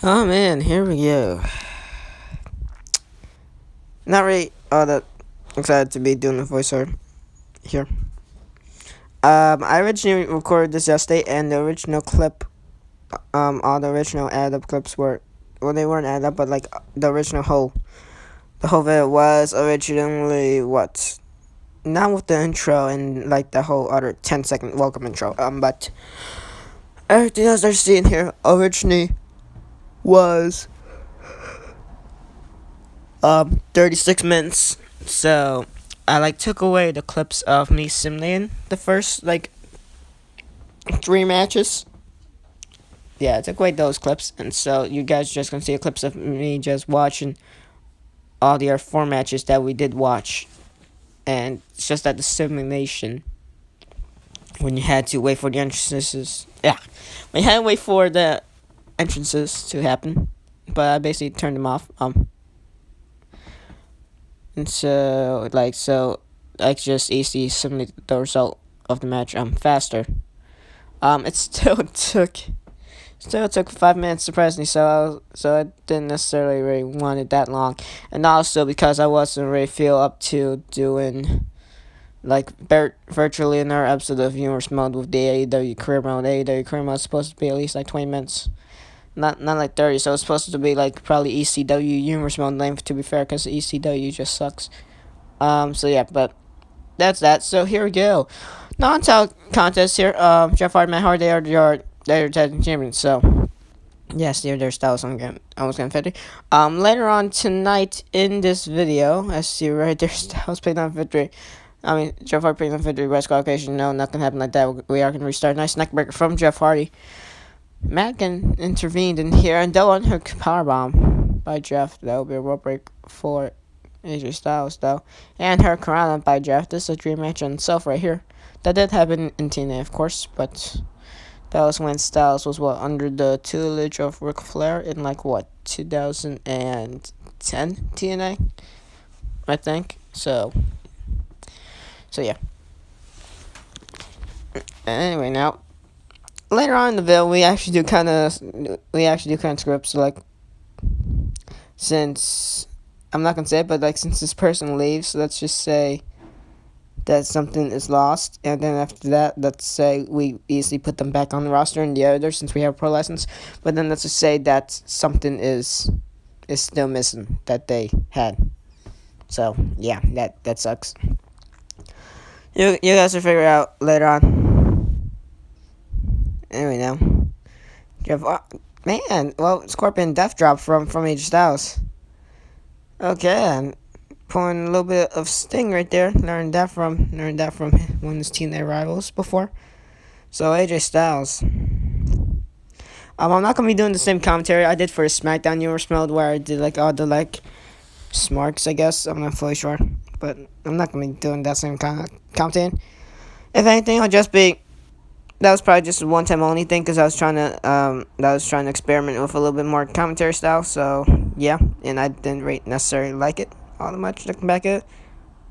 Oh man, here we go. Not really all that excited to be doing the voiceover here. I originally recorded this yesterday, and the original clip, all the original A.A.W clips were, well, they weren't A.A.W, but like the original the whole video was originally what? Not with the intro and like the whole other 10-second welcome intro. But everything else they're seeing here originally was 36 minutes. So I like took away the clips of me simulating the first like 3 matches. Yeah, I took away those clips, and so you guys just gonna see clips of me just watching all the other 4 matches that we did watch, and it's just that the simulation when you had to wait for the entrances. Yeah, when you had to wait for the entrances to happen, but I basically turned them off. And so I just easily simulate the result of the match faster. It still took 5 minutes surprisingly, so I didn't necessarily really want it that long, and also because I wasn't really feel up to doing like virtually another episode of Humorous Mode with the A.A.W career mode. A.A.W career mode is supposed to be at least like 20 minutes. Not like 30, so it's supposed to be like probably E.C.W Humorous Mode length, to be fair, because E.C.W just sucks. So yeah, but that's that. So here we go. Non-title contest here. Jeff Hardy, Matt Hardy, they're tag champions. So yes, they're their styles. I was gonna fit it. Later on tonight in this video, I see right there styles picking up victory. I mean, Jeff Hardy picking up victory by disqualification. No, nothing happened like that. We are gonna restart. Nice neckbreaker from Jeff Hardy. Matt intervened in here and dealt on her powerbomb by Jeff. That will be a rope break for AJ Styles, though. And her Karana by Jeff. This is a dream match on itself right here. That did happen in TNA, of course, but that was when Styles was, under the tutelage of Ric Flair in, 2010 TNA, I think. So yeah. Anyway, now, later on in the video, we actually do kind of scripts, since, I'm not gonna say it, but, since this person leaves, let's just say that something is lost, and then after that, let's say we easily put them back on the roster in the editor since we have a pro license. But then let's just say that something is still missing that they had. So yeah, that sucks. You guys will figure it out later on. Anyway, now you have Scorpion Death Drop from AJ Styles. Okay. Pulling a little bit of Sting right there. Learned that from one of his TNA rivals before. So AJ Styles. I'm not gonna be doing the same commentary I did for SmackDown Humorous Mode, where I did all the smarks. I guess I'm not fully sure, but I'm not gonna be doing that same kind of commentating. If anything, I'll just be. That was probably just a one-time only thing because I was trying to experiment with a little bit more commentary style. So yeah, and I didn't really necessarily like it all that much looking back at it.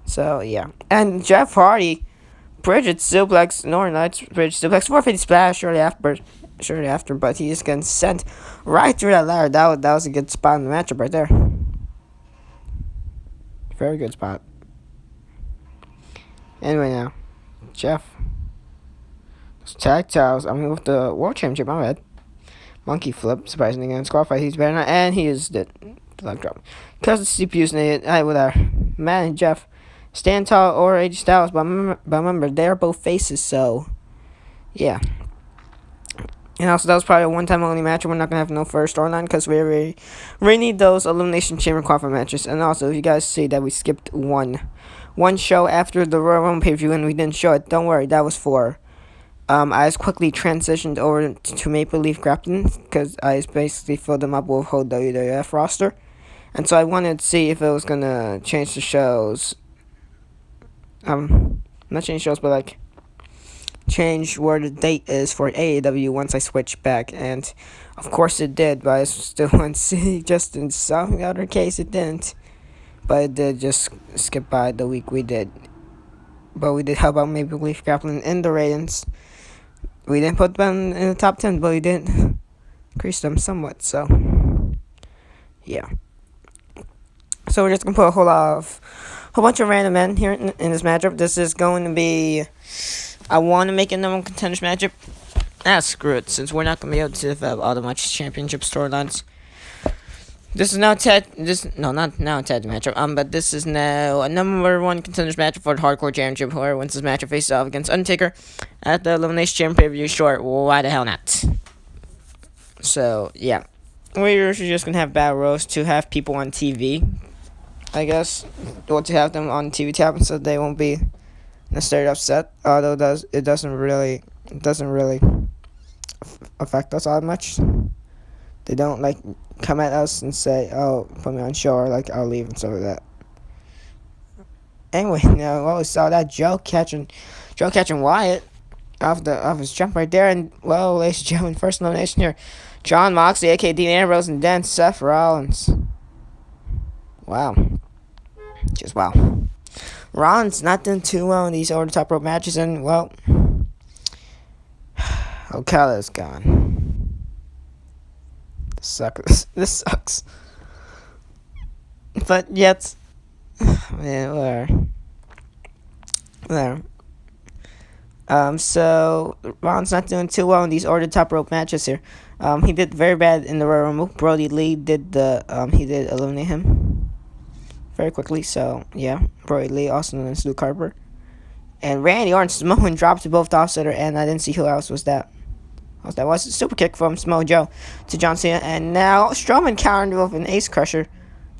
So yeah, and Jeff Hardy, Bridget suplex, Northern Lights, Bridget suplex, 450 splash shortly after, but he just getting sent right through that ladder. That was a good spot in the matchup right there. Very good spot. Anyway, now Jeff. Tactiles. With the World Championship, my bad. Monkey flip, surprisingly against Squad he's better not, and he used it. Leg drop. Because the CPU's needed, with our Matt and Jeff stand tall or AJ Styles, but remember, they're both faces, so yeah. And also, that was probably a one-time only match. We're not gonna have no first or none because we really need those Elimination Chamber qualifier matches. And also, if you guys see that we skipped one show after the Royal Rumble pay-per-view and we didn't show it, don't worry, that was for. I just quickly transitioned over to Maple Leaf Grappling because I just basically filled them up with whole WWF roster. And so I wanted to see if it was going to change the shows. Not change shows, but change where the date is for A.A.W once I switch back. And of course it did, but I still want to see, just in some other case it didn't. But it did just skip by the week we did. But we did help out Maple Leaf Grappling in the ratings. We didn't put them in the top 10, but we did increase them somewhat, so. Yeah. So we're just gonna put a whole bunch of random men here in this matchup. This is going to be. I want to make a number one contenders matchup. Screw it. Since we're not gonna be able to develop all the much championship storylines. This is now not now a tag matchup. But this is now a number one contenders matchup for the Hardcore Championship. Whoever wins this matchup faces off against Undertaker at the Elimination Chamber pay-per-view. Short. Why the hell not? So yeah, we're just gonna have battle rows to have people on TV. I guess, or to have them on TV tapping so they won't be necessarily upset. Although it doesn't really affect us all much. They don't like come at us and say, "Oh, put me on show," or like I'll leave and stuff like that. Anyway, now we saw that Joe catching Wyatt off his jump right there, and ladies and gentlemen, first elimination here, Jon Moxley, aka Dean Ambrose, and then Seth Rollins. Wow, just wow. Rollins not doing too well in these over the top rope matches, and Okada's gone. This sucks. But yet, yeah, whatever. So Rollins not doing too well in these over the top rope matches here. He did very bad in the Royal Rumble. Brody Lee did he did eliminate him very quickly. So yeah, Brody Lee, also known as Luke Harper, and Randy Orton Samoan dropped to both Dolph Ziggler, and I didn't see who else was that. That was a super kick from Samoa Joe to John Cena, and now Strowman countered with an ace crusher,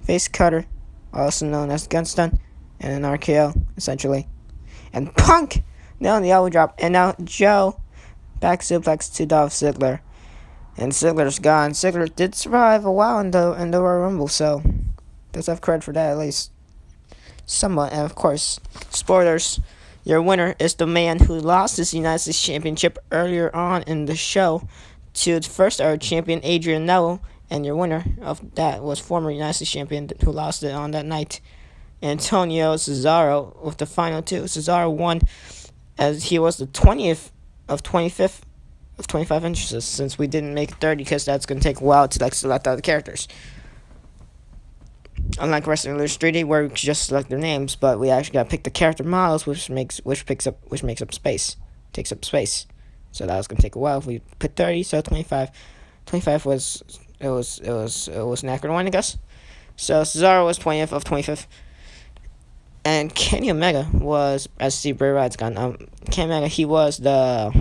face cutter, also known as Gunstun, and an RKO essentially, and Punk now the elbow drop, and now Joe back suplex to Dolph Ziggler, and Ziggler's gone. Ziggler did survive a while in the Royal Rumble, so does have credit for that at least, somewhat. And of course, spoilers. Your winner is the man who lost his United States Championship earlier on in the show to the first ever champion, Adrian Neville. And your winner of that was former United States champion who lost it on that night, Antonio Cesaro, with the final two. Cesaro won as he was the 20th of 25th of 25 entrances, since we didn't make 30 because that's going to take a while to select all the characters. Unlike Wrestling Illusion 3D, where we just select their names, but we actually gotta pick the character models, which makes up space, takes up space. So that was gonna take a while. If we put 30, so 25. 25 was an accurate one, I guess. So Cesaro was 20th of 25th, and Kenny Omega was, as Steve Bray Wyatt's gone. Kenny Omega, he was the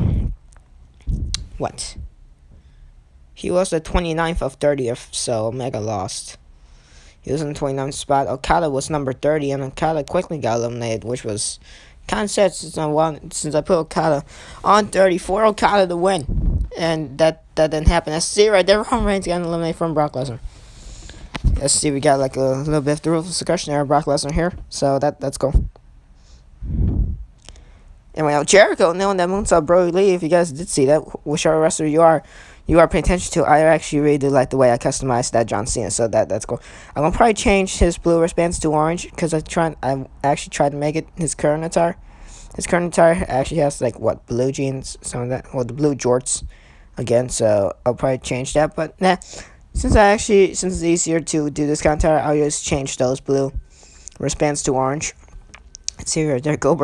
what? He was the 29th of 30th, so Omega lost. He was in the 29th spot. Okada was number 30, and Okada quickly got eliminated, which was kind of sad since I put Okada on 30 for Okada to win. And that didn't happen. Let's see right there. Roman Reigns got eliminated from Brock Lesnar. Let's see, we got like a little bit of the rules discussion there of Brock Lesnar here. So that's cool. Anyway, Jericho nailing that moonsault Brody Lee. If you guys did see that, whichever wrestler you are paying attention to, I actually really do like the way I customized that John Cena, so that's cool. I'm gonna probably change his blue wristbands to orange because I actually tried to make it his current attire. His current attire actually has blue jeans, some of that, the blue jorts again. So I'll probably change that. But since it's easier to do this kind of attire, I'll just change those blue wristbands to orange. Let's see right there, Brock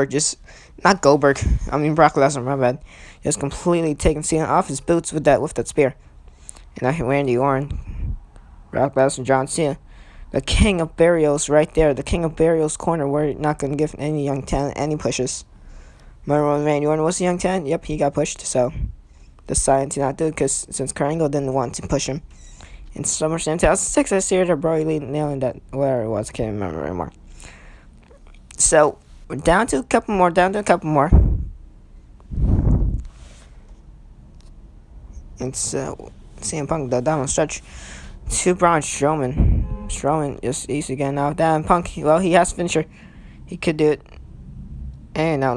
Lesnar, my bad. Just completely taking Cena off his boots with that spear. And now Randy Orton, Brock Lesnar, John Cena, the king of burials right there, the king of burials corner. We're not going to give any young talent any pushes. Remember when Randy Orton was a young talent? Yep, he got pushed, so decided to not do it because since Kurt Angle didn't want to push him. In SummerSlam 2006, I see her Brody Lee nailing that, where it was, I can't remember anymore. So, we're down to a couple more. And so, CM Punk, the down stretch to Braun Strowman. Strowman just easy again now. Down Punk, he has finisher. He could do it. And now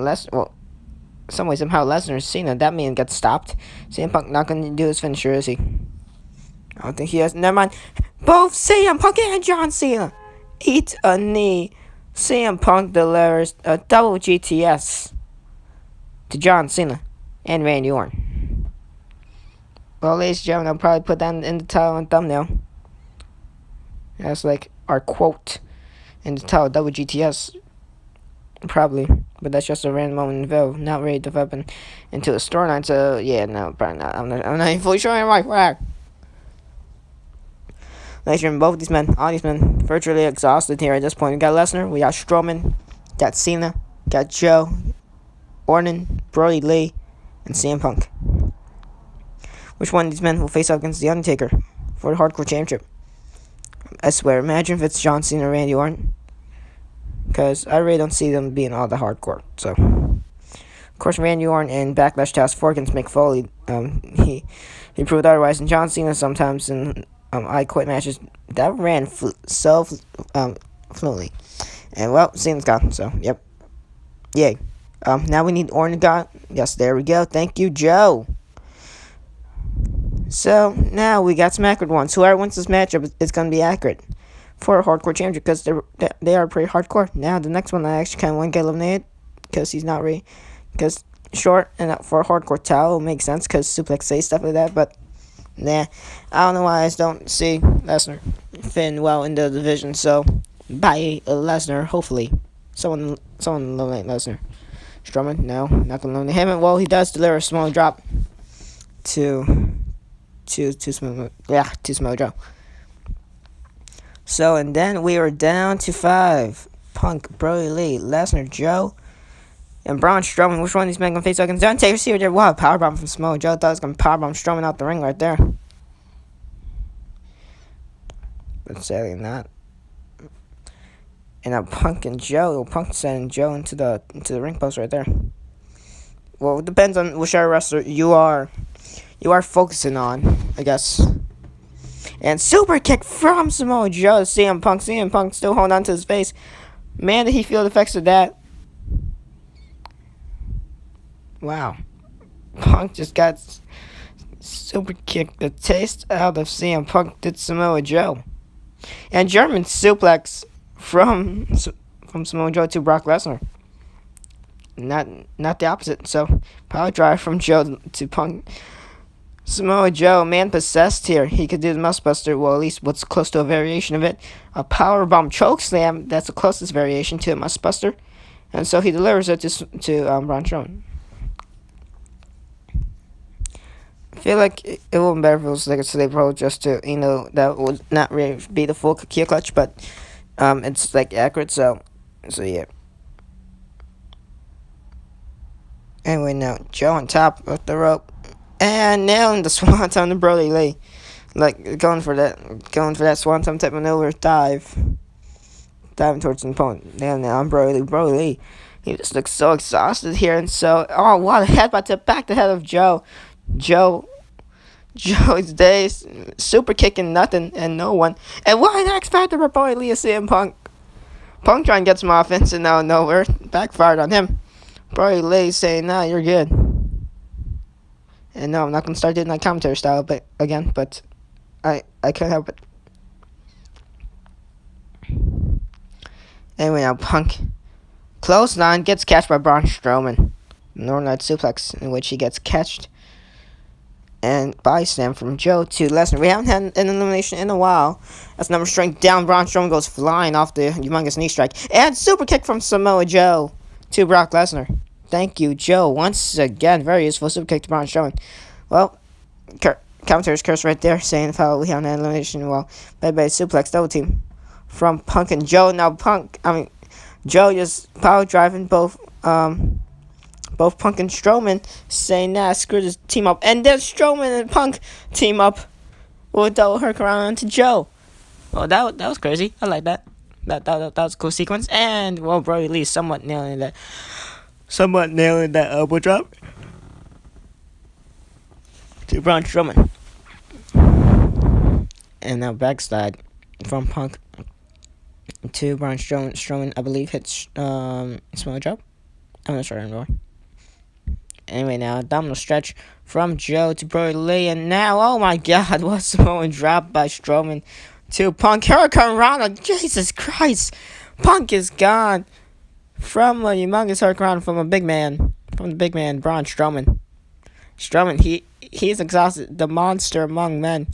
some way, somehow, Lesnar is Cena. That man gets stopped. CM Punk not going to do his finisher, is he? I don't think he has. Never mind. Both CM Punk and John Cena eat a knee. CM Punk delivers a double GTS to John Cena and Randy Orton. Well, ladies and gentlemen, I'll probably put that in the title and thumbnail. That's like our quote in the title WGTS, probably. But that's just a random moment in the video. Not ready to develop into a storyline, so yeah, no, probably not. I'm not even fully sure I'm right. Wow. Last year, both these men, all these men, virtually exhausted here at this point. We got Lesnar, we got Strowman, got Cena, got Joe, Orton, Brody Lee, and CM Punk. Which one of these men will face up against The Undertaker for the Hardcore Championship? I swear, imagine if it's John Cena or Randy Orton. Because I really don't see them being all the hardcore. So, of course, Randy Orton in Backlash Task 4 against Mick Foley, he proved otherwise. And John Cena sometimes in I Quit matches, that ran so fluently. And, well, Cena's gone, so, yep. Yay. Now we need Orton gone. Yes, there we go. Thank you, Joe. So, now we got some accurate ones. Whoever wins this matchup is going to be accurate for a hardcore championship because they are pretty hardcore. Now, the next one I actually kind of want to get eliminated because he's not really, because short and for a hardcore title makes sense because suplex say stuff like that, but nah, I don't know why I just don't see Lesnar fitting well in the division. So, bye Lesnar. Hopefully, someone eliminate Lesnar. Strowman, no, not gonna eliminate him. Well, he does deliver a small drop to Samoa Joe. So, and then we are down to 5. Punk, Brody Lee, Lesnar, Joe, and Braun Strowman. Which one of these men gonna face against The Undertaker? See what they're. Wow, powerbomb from Samoa Joe. Thought he was gonna powerbomb Strowman out the ring right there. But sadly not. And now Punk and Joe. Punk sending Joe into the ring post right there. Well, it depends on whichever wrestler you are focusing on, I guess. And super kick from Samoa Joe to CM Punk. CM Punk still holding on to his face. Man, did he feel the effects of that. Wow. Punk just got super kicked the taste out of CM Punk did Samoa Joe. And German suplex from Samoa Joe to Brock Lesnar. Not the opposite. So, power drive from Joe to Punk. Samoa Joe, man possessed here. He could do the Muscle Buster, well, at least what's close to a variation of it. A powerbomb choke slam, that's the closest variation to a Muscle Buster. And so he delivers it to Braun Strowman. I feel like it would be better if it was like a slave roll just to, that would not really be the full heel clutch, but it's like accurate, so yeah. Anyway, now Joe on top of the rope. And nailing the swanton to Brody Lee. Like, going for that swanton type maneuver, diving towards an opponent. Nailing it on Brody Lee. He just looks so exhausted here, and so, oh, what a headbutt to back the head of Joe. Joe's days, super kicking nothing and no one. And what an X Factor for Brody Lee is CM Punk. Punk trying to get some offense, and nowhere. Backfired on him. Brody Lee saying, nah, you're good. And no, I'm not going to start doing that commentary style, but I can't help it. Anyway, now Punk, close line, gets catched by Braun Strowman. Northern Light suplex, in which he gets catched. And body slam from Joe to Lesnar. We haven't had an elimination in a while. As number strength down, Braun Strowman goes flying off the humongous knee strike. And super kick from Samoa Joe to Brock Lesnar. Thank you, Joe. Once again, very useful super kick to Braun Strowman. Well, commentator's curse right there, saying if we have an elimination. Well, bye-bye suplex double team from Punk and Joe. Now Joe just power driving both Punk and Strowman, saying nah, screw this team up. And then Strowman and Punk team up with double hurricane onto Joe. Well, that was crazy. I like that. That was a cool sequence. And well, Brody Lee somewhat nailing that elbow drop to Braun Strowman. And now backslide from Punk to Braun Strowman. Strowman, I believe, hits small drop. I'm not sure anymore. Anyway, now abdominal stretch from Joe to Brody Lee, and now, oh my God, what Samoan drop by Strowman to Punk. Hurricane Rana, Jesus Christ, Punk is gone from a humongous Hurricane from the big man, Braun Strowman. Strowman, he's exhausted, the monster among men,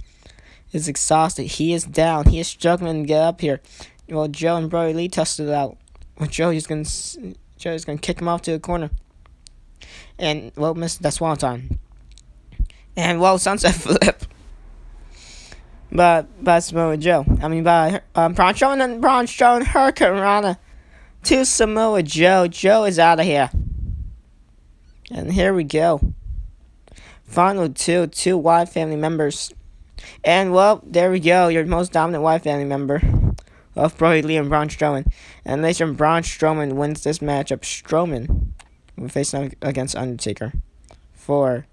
is exhausted. He is down. He is struggling to get up here. Well, Joe and Brody Lee tested it out. Well, Joe's gonna kick him off to the corner, and well, missed that swanton. And well, sunset flip. But by Samoa Joe. I mean by Braun Strowman and Braun Strowman Hurricane Rana to Samoa Joe. Joe is out of here. And here we go. Final two Wyatt family members. And well, there we go. Your most dominant Wyatt family member of Brody Lee and Braun Strowman. And later Braun Strowman wins this matchup. Strowman will face him against Undertaker for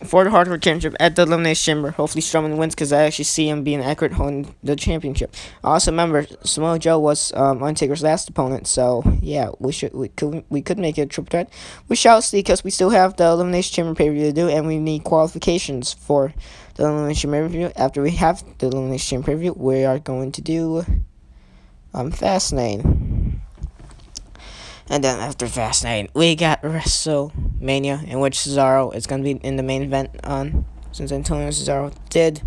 the Hardcore Championship at the Elimination Chamber. Hopefully Strowman wins because I actually see him being accurate holding the championship. Also remember, Samoa Joe was Undertaker's last opponent, so yeah, we could make it a triple threat. We shall see because we still have the Elimination Chamber pay-per-view to do, and we need qualifications for the Elimination Chamber pay-per-view. After we have the Elimination Chamber pay-per-view, we are going to do Fastlane. And then after Fastlane, we got WrestleMania, in which Cesaro is going to be in the main event since Antonio Cesaro did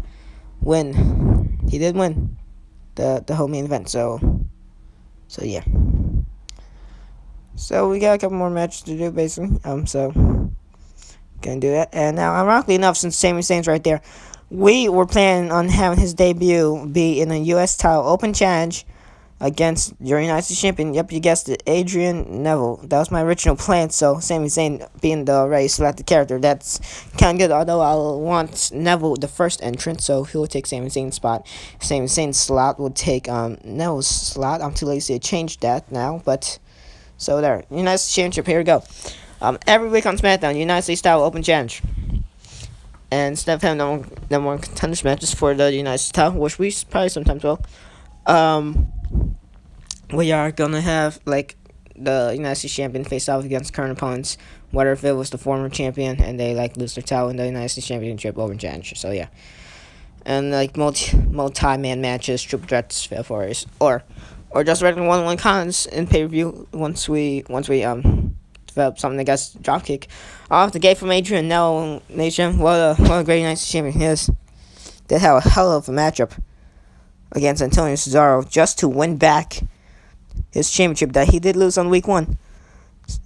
win. He did win the whole main event, so yeah. So we got a couple more matches to do, basically. So gonna do that. And now, ironically enough, since Sami Zayn's right there, we were planning on having his debut be in a U.S. title open challenge against your United States champion. Yep, you guessed it, Adrian Neville. That was my original plan, so Sami Zayn being the already selected character, that's kind of good, although I want Neville the first entrant, so he'll take Sami Zayn's spot. Sami Zayn's slot will take Neville's slot. I'm too lazy to change that now, but so there. United States Championship, here we go. Every week on SmackDown, United States style open challenge. And instead of having number one contenders matches for the United States title, which we probably sometimes will, we are gonna have like the United States champion face off against current opponents, whether if it was the former champion and they like lose their title in the United States Championship open challenge. So yeah, and like multi-man matches, triple threats, fail fours, or just regular 1-on-1 cons in pay-per-view once we develop something that gets dropkick off the gate from Adrian. Now, Nation, what a great United States champion he is. They had a hell of a matchup against Antonio Cesaro just to win back his championship that he did lose on week 1.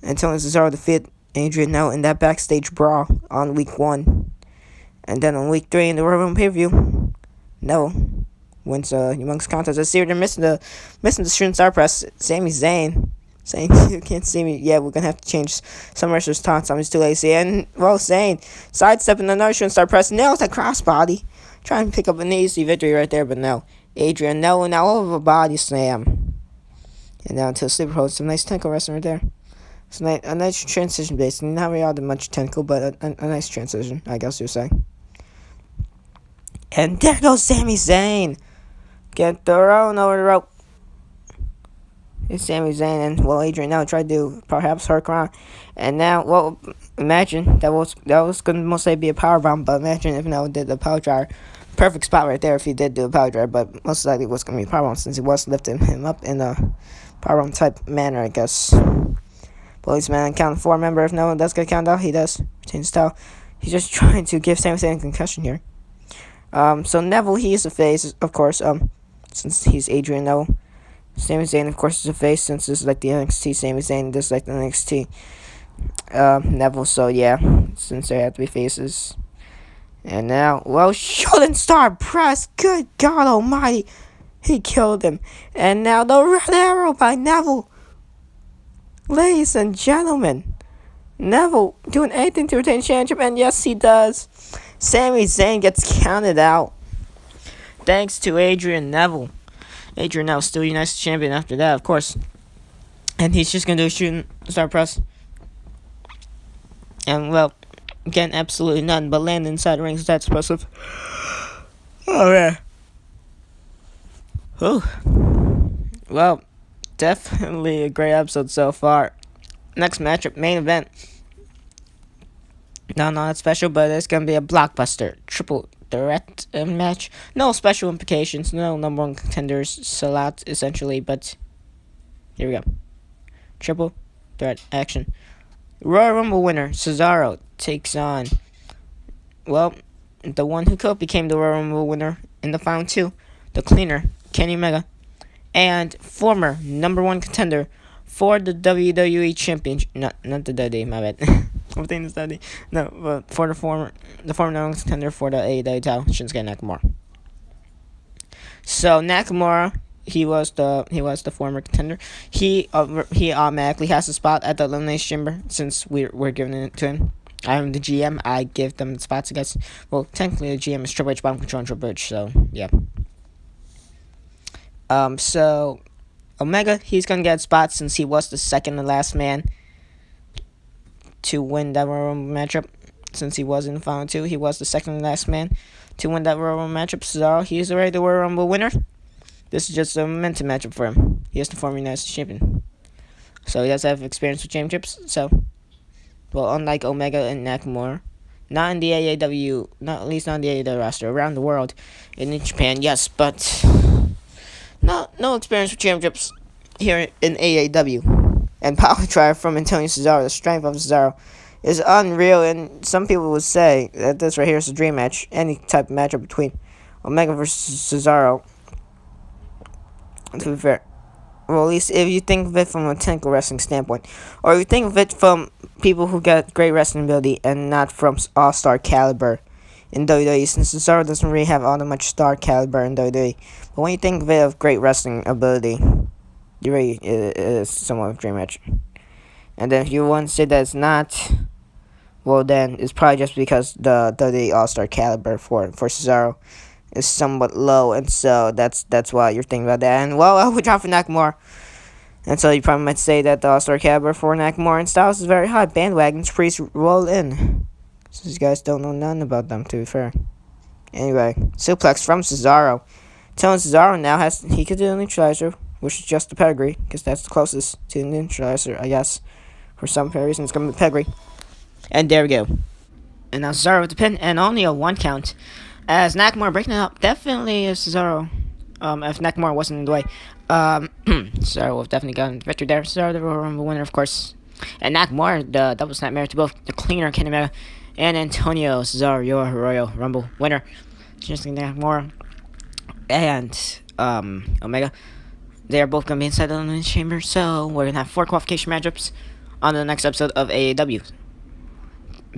Antonio Cesaro defeated Adrian Neville in that backstage brawl on week 1. And then on week 3 in the Royal Rumble pay-per-view, Neville wins a humongous contest. I see they're missing the shooting star press. Sami Zayn saying, "You can't see me." Yeah, we're gonna have to change some wrestlers' taunts. I'm just too lazy. And well, Zayn sidestepping another shooting star press, nails that crossbody, trying to pick up an easy victory right there, but no. Adrian Neville now over a body slam. And now to a sleeper hold. Some nice technical wrestling right there. It's a nice transition, basically. Not really all that much technical, but a nice transition, I guess you're saying. And there goes Sami Zayn. Get thrown over the rope. It's Sami Zayn, and well, Adrian now tried to perhaps hurt around. And now, well, imagine that was going to mostly be a powerbomb, but imagine if Neville did the power driver. Perfect spot right there if he did do a power driver, but most likely it was going to be a powerbomb since he was lifting him up in a powerbomb type manner, I guess. Policeman count 4 member. If no one does get counted out, he does retain his title. He's just trying to give Sami Zayn a concussion here. So Neville, he is a face, of course, since he's Adrian Neville. Sami Zayn, of course, is a face since this is like the NXT. Sami Zayn, this is like the NXT Neville, so yeah, since they have to be faces. And now, well, shooting star press, good God almighty, he killed him. And now the red arrow by Neville. Ladies and gentlemen, Neville doing anything to retain championship, and yes, he does. Sami Zayn gets counted out, thanks to Adrian Neville. Adrian Neville still United States champion after that, of course. And he's just going to do a shooting star press. And, well, again, absolutely none but land inside the ring, so that's impressive. Oh, yeah. Whew. Well, definitely a great episode so far. Next matchup, main event. No, not special, but it's going to be a blockbuster triple threat match. No special implications, no number one contenders slot, essentially, but here we go. Triple threat action. Royal Rumble winner Cesaro takes on, well, the one who could became the Royal Rumble winner in the final two, the cleaner, Kenny Omega, and former number one contender for the WWE Championship. Not the WWE, my bad. I'm thinking it's WWE. No, but for the former number one contender for the A.A.W title, Shinsuke Nakamura. So Nakamura, he was the former contender. He automatically has a spot at the Elimination Chamber since we're giving it to him. I'm the GM. I give them the spots, I guess. Well, technically the GM is Triple H, but I'm controlling Triple H, so yeah. So Omega, he's gonna get a spot since he was the second to last man to win that Royal Rumble matchup. Since he was in the final two, he was the second to last man to win that Royal Rumble matchup. So he's already the Royal Rumble winner. This is just a momentum matchup for him. He is the former United States champion, so he does have experience with championships. So, well, unlike Omega and Nakamura, not in the AAW, not at least not on the AAW roster, around the world, in Japan, yes, but no experience with championships here in AAW. And power drive from Antonio Cesaro, the strength of Cesaro, is unreal. And some people would say that this right here is a dream match, any type of matchup between Omega versus Cesaro. To be fair, well, at least if you think of it from a technical wrestling standpoint, or you think of it from people who got great wrestling ability and not from all-star caliber in WWE, since Cesaro doesn't really have all that much star caliber in WWE. But when you think of it of great wrestling ability, you really it is somewhat of a dream match. And then if you want to say that it's not, well, then it's probably just because the WWE all-star caliber for Cesaro is somewhat low, and so that's why you're thinking about that. And well, I would drop for Nakamura, and so you probably might say that the all-star caliber for Nakamura and Styles is very high. Bandwagons, please roll in, since you guys don't know nothing about them, to be fair. Anyway, suplex from Cesaro, telling Cesaro now he could do a neutralizer, which is just the pedigree, because that's the closest to the neutralizer, I guess. For some reason, it's going to be pedigree. And there we go. And now Cesaro with the pin, and only a 1 count. As Nakamura breaking it up, definitely is Cesaro. If Nakamura wasn't in the way, Cesaro would have definitely gotten victory there. Cesaro, the Royal Rumble winner, of course. And Nakamura, the double snap married to both the cleaner Kenny Omega and Antonio Cesaro, your Royal Rumble winner. Shinsuke Nakamura and Omega, they are both going to be inside the Elimination Chamber. So we're going to have 4 qualification matchups on the next episode of A.A.W.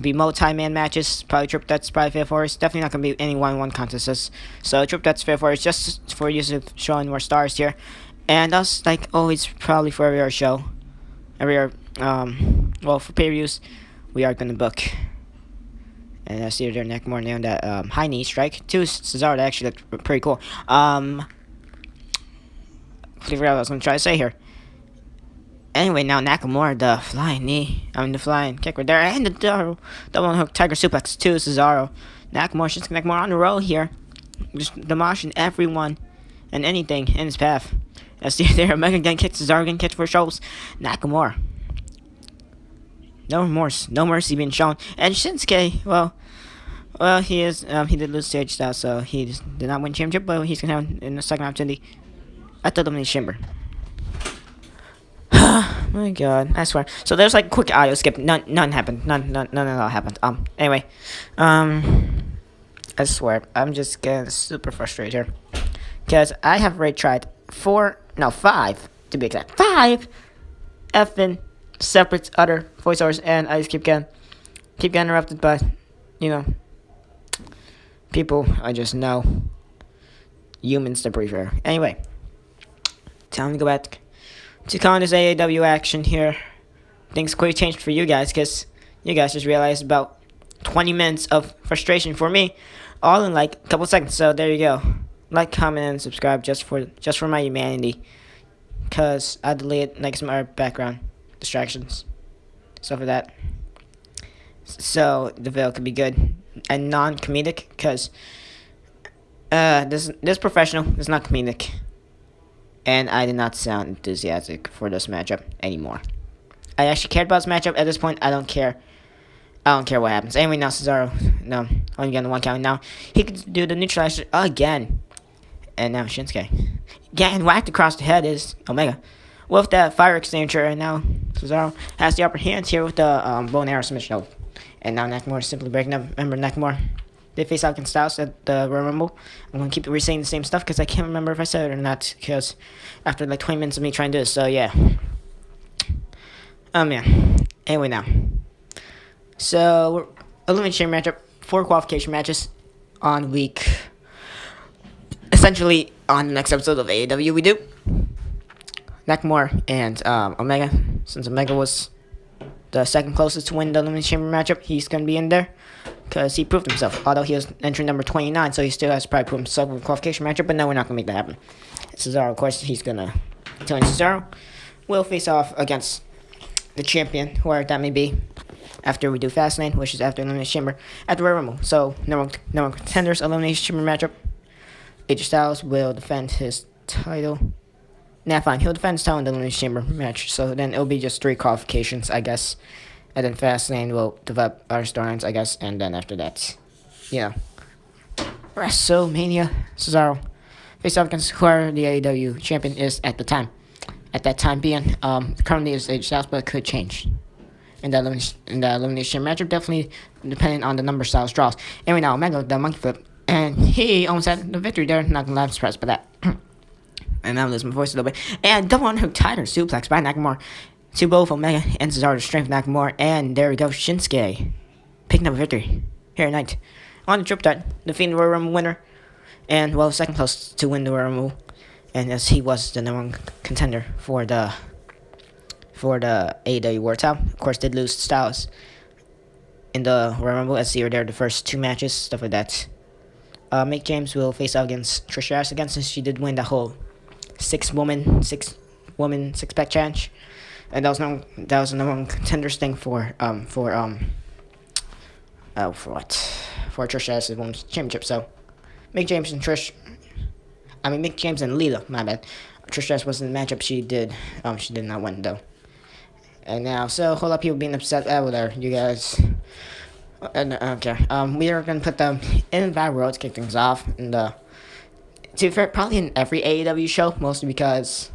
Be multi-man matches, probably triple threats, probably fair fours. Definitely not going to be any 1-1 contests. So triple threats, fair fours, just for you to showing more stars here. And us, like always, probably for every show, well, for pay-per-views, we are going to book. And I see their neck more now that high knee strike to Cesaro. That actually looked pretty cool. I forgot what I was going to try to say here. Anyway, now Nakamura, the flying kick right there, and the double hook tiger suplex to Cesaro. Shinsuke Nakamura on the roll here, just demolishing everyone and anything in his path. As there, Omega getting kicked, Cesaro getting kicked for shoulders. Nakamura, no remorse, no mercy being shown. And Shinsuke, well, he did lose to H Styles, so he did not win championship, but he's gonna have in the second opportunity at the Elimination Chamber. My God, I swear. So there's like quick audio skip. None happened. None at all happened. Anyway, I swear, I'm just getting super frustrated here, because I have already tried 5 to be exact, 5 effing separate other voiceovers, and I just keep getting interrupted by, people I just know, humans to prefer. Anyway, time to go back to calling this A.A.W action here. Things quickly changed for you guys, because you guys just realized about 20 minutes of frustration for me, all in like a couple seconds. So there you go. Like, comment, and subscribe just for my humanity, because I deleted like some other background distractions, stuff like that. So the video could be good and non-comedic, because this professional is not comedic. And I did not sound enthusiastic for this matchup anymore. I actually cared about this matchup. At this point, I don't care. I don't care what happens. Anyway, now Cesaro, no, only getting the 1 count. Now he could do the neutralizer again. And now Shinsuke. Getting whacked across the head is Omega with that fire extinguisher. And now Cesaro has the upper hand here with the bow and arrow submission. And now Nakamura is simply breaking up. Remember, Nakamura They face out against Styles at the Royal Rumble. I'm gonna keep re-saying the same stuff because I can't remember if I said it or not. Because after like 20 minutes of me trying to do this, so yeah. Yeah. Anyway, now. So elimination matchup, 4 qualification matches on week. Essentially, on the next episode of A.A.W. we do Nakamura and Omega. Since Omega was the second closest to win the elimination chamber matchup, he's gonna be in there because he proved himself. Although he was entry number 29, so he still has to probably prove himself in the qualification matchup. But no, we're not gonna make that happen. Cesaro, of course, he's gonna. Tony Cesaro will face off against the champion, whoever that may be, after we do Fastlane, which is after Elimination Chamber, at the Royal Rumble. So, number one contenders Elimination Chamber matchup. AJ Styles will defend his title. Nah, fine. He'll defend his title in the Elimination Chamber match. So then it'll be just 3 qualifications, I guess. And then Fastlane will develop our storylines, I guess. And then after that, WrestleMania, Cesaro face off against whoever the AAW champion is at the time. At that time being, currently it's AJ Styles, but it could change. In the elimination matchup, definitely depending on the number Styles draws. Anyway, now Omega the monkey flip, and he almost had the victory there. Not gonna lie, I'm surprised by that. And I'm losing my voice a little bit. And double underhook Tiger suplex by Nakamura to both Omega and Cesaro to strength Nakamura. And there we go, Shinsuke picking up a victory here tonight on the triple threat, defeating the Royal Rumble winner, and well, second close to win the Royal Rumble. And as he was the number 1 contender for the A.A.W. World Title. Of course, did lose to Styles in the Royal Rumble as they were there the first 2 matches, stuff like that. Mick James will face off against Trish Stratus again, since she did win the whole 6-woman 6-pack challenge, and that was the number 1 contenders thing for Trish Stratus' women's championship. So Mick James and Lita, my bad. Trish Stratus was in the matchup. She did not win though. And now, so a whole lot of people being upset. Whatever, you guys. Okay. We are gonna put them in that road to kick things off, and to be fair, probably in every AAW show, mostly because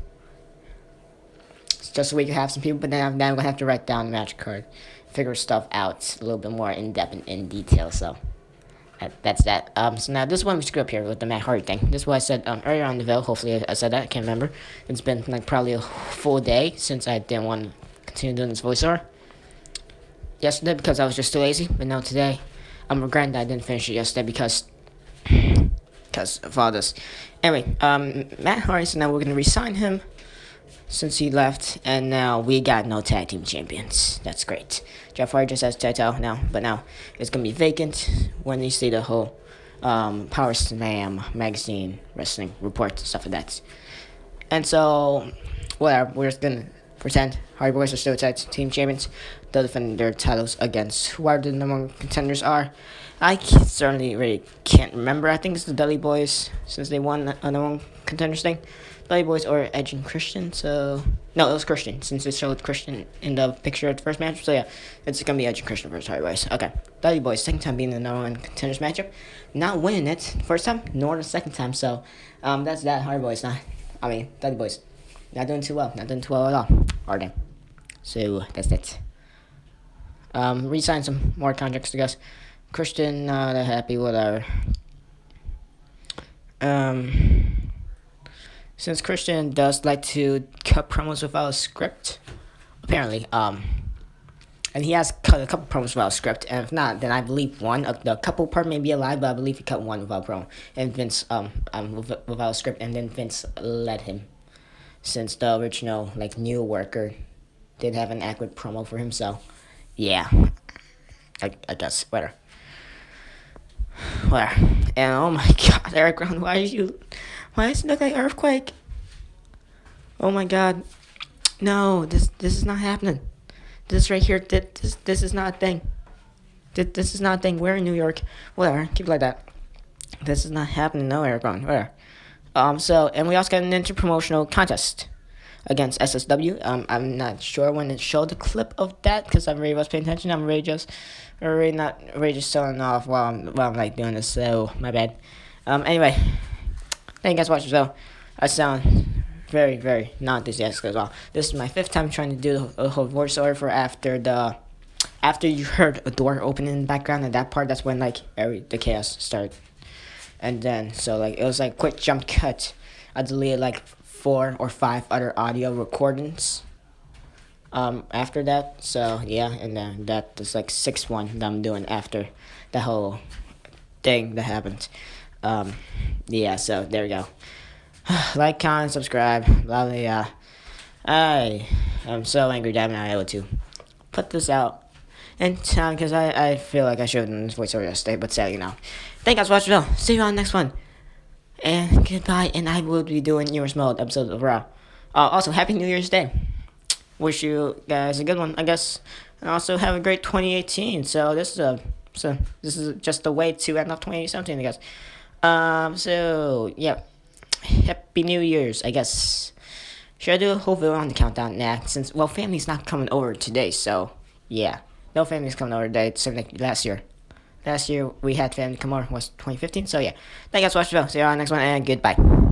it's just so we can have some people. But then I'm gonna have to write down the match card, figure stuff out a little bit more in depth and in detail. So. That's that. So now this one we screw up here with the Matt Hardy thing. This is what I said earlier on the video. Hopefully I said that. I can't remember. It's been like probably a full day since I didn't want to continue doing this voiceover. Yesterday because I was just too lazy. But now today, I'm regretting that I didn't finish it yesterday because of all this. Anyway, Matt Hardy. So now we're gonna resign him since he left, and now we got no tag team champions. That's great. Jeff Hardy just has title now, but now it's gonna be vacant when you see the whole Power Slam magazine wrestling report and stuff like that. And so, whatever, we're just gonna pretend Hardy Boys are still tag team champions. They'll defend their titles against whoever the number 1 contenders are. Certainly really can't remember. I think it's the Dudley Boys, since they won the number 1 contenders thing. Dudley Boys or Edge and Christian, so... No, it was Christian, since it showed Christian in the picture of the first match. So yeah, it's gonna be Edge and Christian versus Hardy Boys. Okay, Dudley Boys, second time being the number 1 contenders matchup. Not winning it first time, nor the second time, so... that's that. Hardy Boys, Dudley Boys. Not doing too well at all, are they? So, that's it. Re-sign some more contracts, I guess. Christian, they're happy, whatever. Since Christian does like to cut promos without a script, apparently, and he has cut a couple promos without a script, and if not, then I believe one of the couple part may be a lie, but I believe he cut one without promo, and Vince, without a script, and then Vince let him, since the original, new worker did have an accurate promo for him, so, yeah, I guess, whatever. And oh my god, Eric Brown, why does it look like earthquake? Oh my god. No, this is not happening. This right here, this is not a thing. This is not a thing. We're in New York. Whatever, keep it like that. This is not happening. No, Eric Brown, whatever. And we also got an inter-promotional contest against SSW. I'm not sure when it showed the clip of that because I really was paying attention. I'm really just selling off while I'm doing this. So my bad. Anyway, thank you guys for watching. So I sound very, very not enthusiastic as well. This is my 5th time trying to do the whole voiceover for after after you heard a door open in the background and that part, that's when like the chaos started. And then so like it was like quick jump cut. I deleted like 4 or 5 other audio recordings after that. So yeah, and then that is like 6th one that I'm doing after the whole thing that happened. Yeah, so there we go. Like, comment, subscribe, blah blah blah. I'm so angry that I'm not able to put this out in time because I feel like I should have done this voiceover yesterday, but sadly no. Thank you guys for watching. See you on the next one. And goodbye, and I will be doing New Year's Mode episodes of Raw. Also, Happy New Year's Day. Wish you guys a good one, I guess. And also have a great 2018. So this is just a way to end off 2017, I guess. So yeah. Happy New Year's, I guess. Should I do a whole video on the countdown? Nah, since, well, family's not coming over today, so, yeah. No family's coming over today, same like last year. Last year, we had family come over, was 2015, so yeah. Thank you guys for watching the video. See you on the next one, and goodbye.